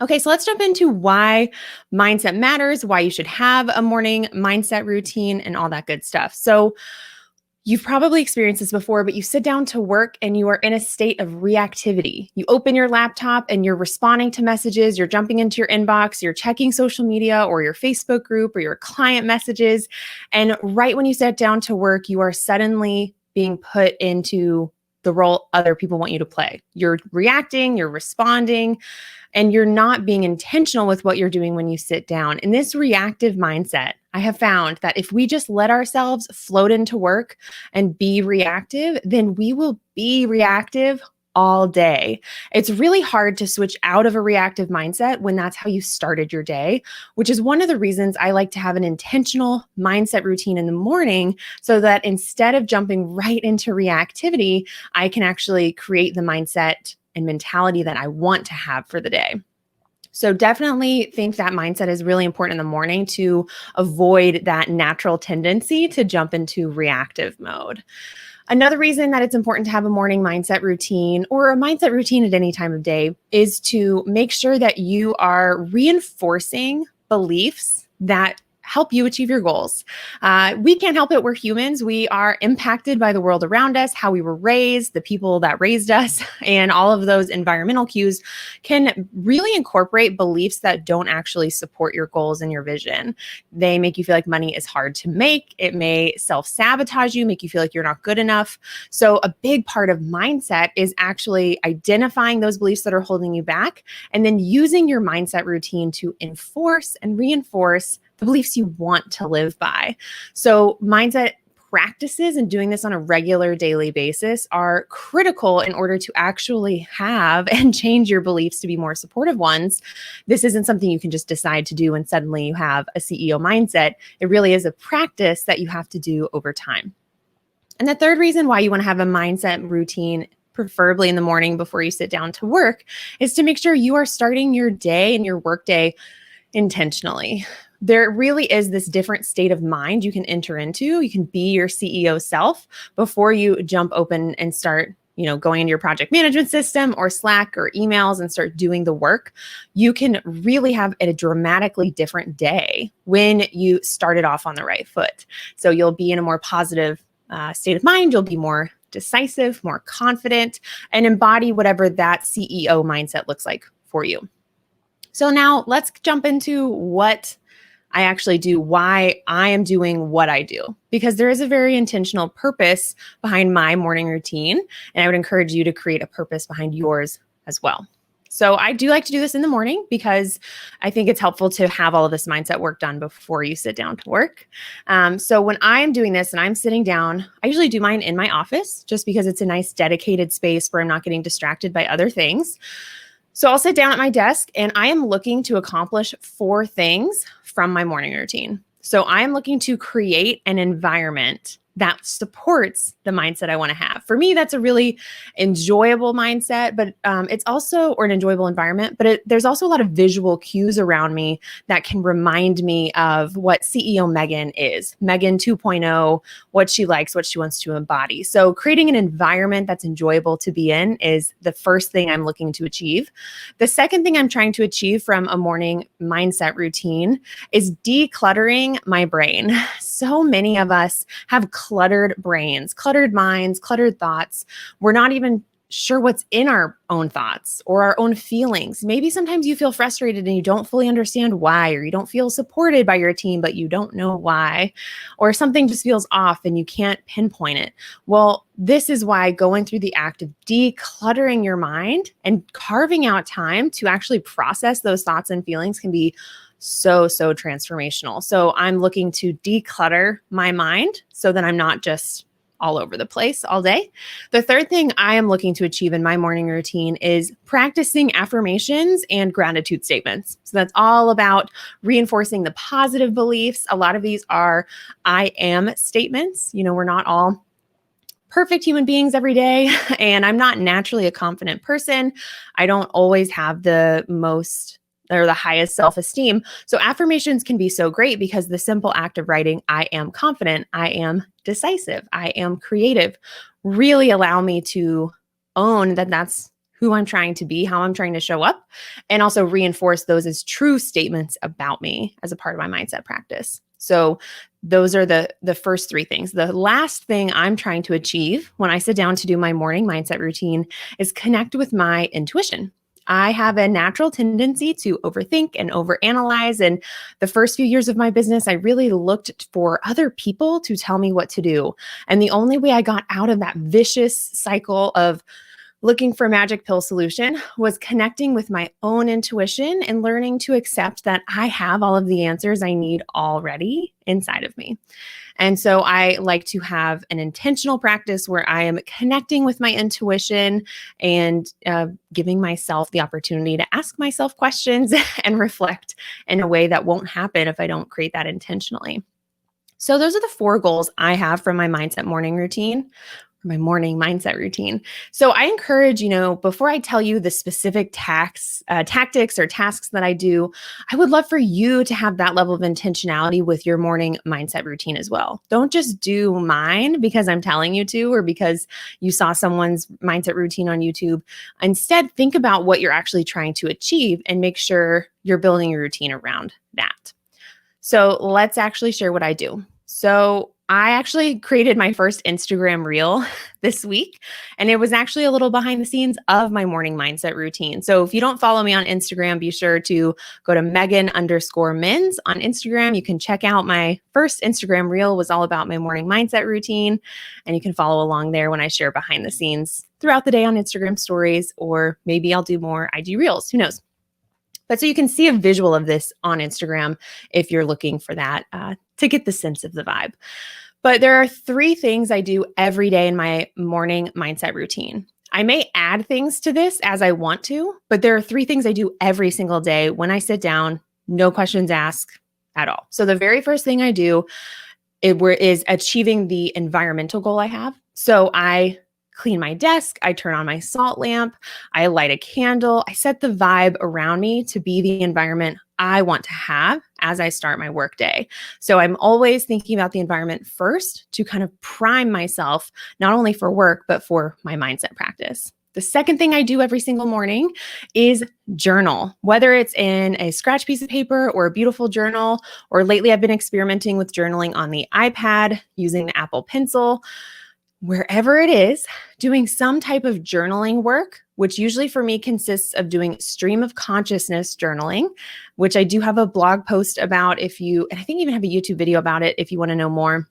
Okay, so let's jump into why mindset matters, why you should have a morning mindset routine, and all that good stuff. So, you've probably experienced this before, but you sit down to work and you are in a state of reactivity. You open your laptop and you're responding to messages, you're jumping into your inbox, you're checking social media or your Facebook group or your client messages. And right when you sit down to work, you are suddenly being put into the role other people want you to play. You're reacting, you're responding, and you're not being intentional with what you're doing when you sit down. In this reactive mindset, I have found that if we just let ourselves float into work and be reactive, then we will be reactive all day. It's really hard to switch out of a reactive mindset when that's how you started your day, which is one of the reasons I like to have an intentional mindset routine in the morning so that instead of jumping right into reactivity, I can actually create the mindset and mentality that I want to have for the day. So definitely think that mindset is really important in the morning to avoid that natural tendency to jump into reactive mode. Another reason that it's important to have a morning mindset routine or a mindset routine at any time of day is to make sure that you are reinforcing beliefs that help you achieve your goals. We can't help it. We're humans. We are impacted by the world around us, how we were raised, the people that raised us, and all of those environmental cues can really incorporate beliefs that don't actually support your goals and your vision. They make you feel like money is hard to make. It may self-sabotage you, make you feel like you're not good enough. So a big part of mindset is actually identifying those beliefs that are holding you back and then using your mindset routine to enforce and reinforce the beliefs you want to live by. So mindset practices and doing this on a regular daily basis are critical in order to actually have and change your beliefs to be more supportive ones. This isn't something you can just decide to do and suddenly you have a CEO mindset. It really is a practice that you have to do over time. And the third reason why you want to have a mindset routine, preferably in the morning before you sit down to work, is to make sure you are starting your day and your workday intentionally. There really is this different state of mind you can enter into. You can be your CEO self before you jump open and start, going into your project management system or Slack or emails and start doing the work. You can really have a dramatically different day when you started off on the right foot. So you'll be in a more positive state of mind. You'll be more decisive, more confident, and embody whatever that CEO mindset looks like for you. So now let's jump into what I actually do, why I am doing what I do, because there is a very intentional purpose behind my morning routine. And I would encourage you to create a purpose behind yours as well. So I do like to do this in the morning because I think it's helpful to have all of this mindset work done before you sit down to work. So when I'm doing this and I'm sitting down, I usually do mine in my office just because it's a nice dedicated space where I'm not getting distracted by other things. So I'll sit down at my desk and I am looking to accomplish 4 things from my morning routine. So I am looking to create an environment that supports the mindset I want to have. For me, that's a really enjoyable mindset, but it's also, or an enjoyable environment, but there's also a lot of visual cues around me that can remind me of what CEO Megan is, Megan 2.0, what she likes, what she wants to embody. So creating an environment that's enjoyable to be in is the first thing I'm looking to achieve. The second thing I'm trying to achieve from a morning mindset routine is decluttering my brain. So many of us have cluttered brains, cluttered minds, cluttered thoughts. We're not even sure what's in our own thoughts or our own feelings. Maybe sometimes you feel frustrated and you don't fully understand why, or you don't feel supported by your team, but you don't know why, or something just feels off and you can't pinpoint it. Well, this is why going through the act of decluttering your mind and carving out time to actually process those thoughts and feelings can be so transformational. So I'm looking to declutter my mind so that I'm not just all over the place all day. The third thing I am looking to achieve in my morning routine is practicing affirmations and gratitude statements. So that's all about reinforcing the positive beliefs. A lot of these are I am statements. We're not all perfect human beings every day, and I'm not naturally a confident person. I don't always have the most or the highest self-esteem. So affirmations can be so great because the simple act of writing, I am confident, I am decisive, I am creative, really allow me to own that that's who I'm trying to be, how I'm trying to show up, and also reinforce those as true statements about me as a part of my mindset practice. So those are the first three things. The last thing I'm trying to achieve when I sit down to do my morning mindset routine is connect with my intuition. I have a natural tendency to overthink and overanalyze. And the first few years of my business, I really looked for other people to tell me what to do. And the only way I got out of that vicious cycle of looking for a magic pill solution was connecting with my own intuition and learning to accept that I have all of the answers I need already inside of me. And so I like to have an intentional practice where I am connecting with my intuition and giving myself the opportunity to ask myself questions and reflect in a way that won't happen if I don't create that intentionally. So those are the 4 goals I have from my my morning mindset routine. So I encourage, before I tell you the specific tactics or tasks that I do, I would love for you to have that level of intentionality with your morning mindset routine as well. Don't just do mine because I'm telling you to, or because you saw someone's mindset routine on YouTube. Instead, think about what you're actually trying to achieve and make sure you're building your routine around that. So let's actually share what I do. So I actually created my first Instagram reel this week, and it was actually a little behind the scenes of my morning mindset routine. So if you don't follow me on Instagram, be sure to go to Megan_Mins on Instagram. You can check out my first Instagram reel was all about my morning mindset routine, and you can follow along there when I share behind the scenes throughout the day on Instagram stories, or maybe I'll do more IG reels, who knows? But so you can see a visual of this on Instagram if you're looking for that to get the sense of the vibe. But there are 3 things I do every day in my morning mindset routine. I may add things to this as I want to, but there are 3 things I do every single day when I sit down, no questions asked at all. So the very first thing I do is achieving the environmental goal I have. So I clean my desk, I turn on my salt lamp, I light a candle, I set the vibe around me to be the environment I want to have as I start my workday. So I'm always thinking about the environment first to kind of prime myself, not only for work, but for my mindset practice. The second thing I do every single morning is journal, whether it's in a scratch piece of paper or a beautiful journal, or lately I've been experimenting with journaling on the iPad using the Apple Pencil. Wherever it is, doing some type of journaling work, which usually for me consists of doing stream of consciousness journaling, which I do have a blog post about and I think even have a YouTube video about it if you want to know more.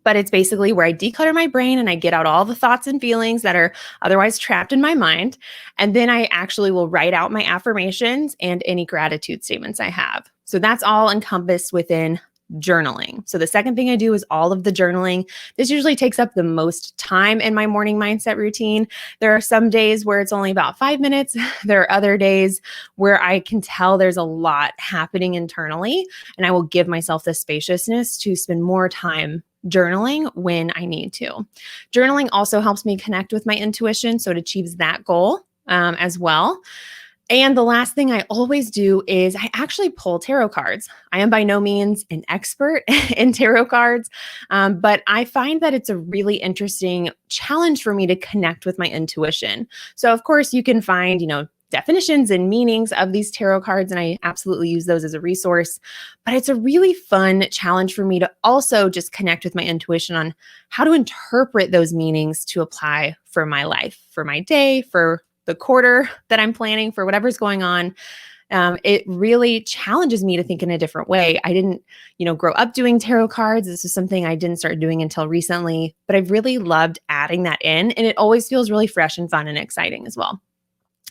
But it's basically where I declutter my brain and I get out all the thoughts and feelings that are otherwise trapped in my mind. And then I actually will write out my affirmations and any gratitude statements I have. So that's all encompassed within journaling. So the second thing I do is all of the journaling. This usually takes up the most time in my morning mindset routine. There are some days where it's only about 5 minutes. There are other days where I can tell there's a lot happening internally, and I will give myself the spaciousness to spend more time journaling when I need to. Journaling also helps me connect with my intuition, so it achieves that goal as well. And the last thing I always do is I actually pull tarot cards. I am by no means an expert in tarot cards, but I find that it's a really interesting challenge for me to connect with my intuition. So of course you can find, definitions and meanings of these tarot cards, and I absolutely use those as a resource. But it's a really fun challenge for me to also just connect with my intuition on how to interpret those meanings to apply for my life, for my day, for the quarter that I'm planning, for whatever's going on. It really challenges me to think in a different way. I didn't, grow up doing tarot cards. This is something I didn't start doing until recently, but I've really loved adding that in, and it always feels really fresh and fun and exciting as well.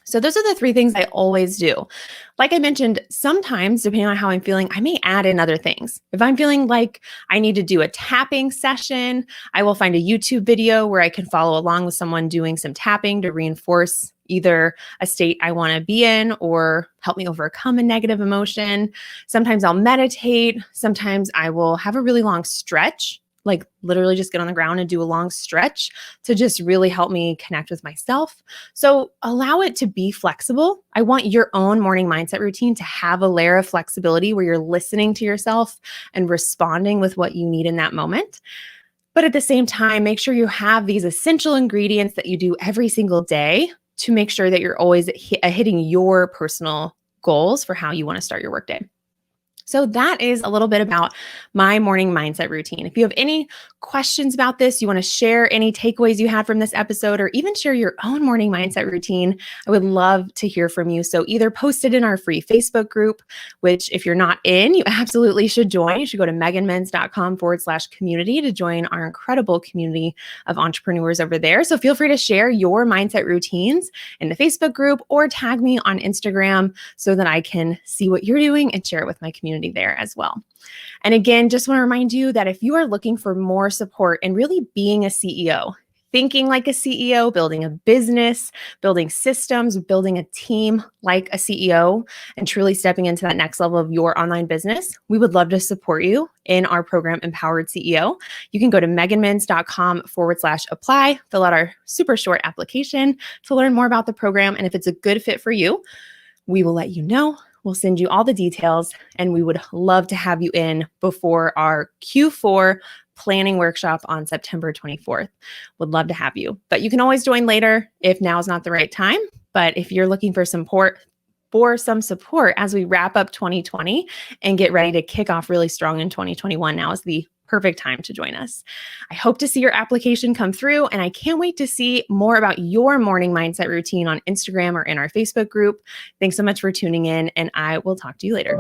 So those are the 3 things I always do. Like I mentioned, sometimes, depending on how I'm feeling, I may add in other things. If I'm feeling like I need to do a tapping session, I will find a YouTube video where I can follow along with someone doing some tapping to reinforce either a state I want to be in or help me overcome a negative emotion. Sometimes I'll meditate. Sometimes I will have a really long stretch, like literally just get on the ground and do a long stretch to just really help me connect with myself. So allow it to be flexible. I want your own morning mindset routine to have a layer of flexibility where you're listening to yourself and responding with what you need in that moment. But at the same time, make sure you have these essential ingredients that you do every single day to make sure that you're always hitting your personal goals for how you want to start your workday. So that is a little bit about my morning mindset routine. If you have any questions about this, you want to share any takeaways you had from this episode, or even share your own morning mindset routine, I would love to hear from you. So either post it in our free Facebook group, which if you're not in, you absolutely should join. You should go to meganmins.com/community to join our incredible community of entrepreneurs over there. So feel free to share your mindset routines in the Facebook group or tag me on Instagram so that I can see what you're doing and share it with my community there as well. And again, just want to remind you that if you are looking for more support in really being a CEO, thinking like a CEO, building a business, building systems, building a team like a CEO, and truly stepping into that next level of your online business, we would love to support you in our program, Empowered CEO. You can go to meganmins.com/apply, fill out our super short application to learn more about the program. And if it's a good fit for you, we will let you know. We'll send you all the details, and we would love to have you in before our Q4 planning workshop on September 24th. Would love to have you, but you can always join later if now is not the right time. But if you're looking for some support as we wrap up 2020 and get ready to kick off really strong in 2021, now is the perfect time to join us. I hope to see your application come through, and I can't wait to see more about your morning mindset routine on Instagram or in our Facebook group. Thanks so much for tuning in, and I will talk to you later.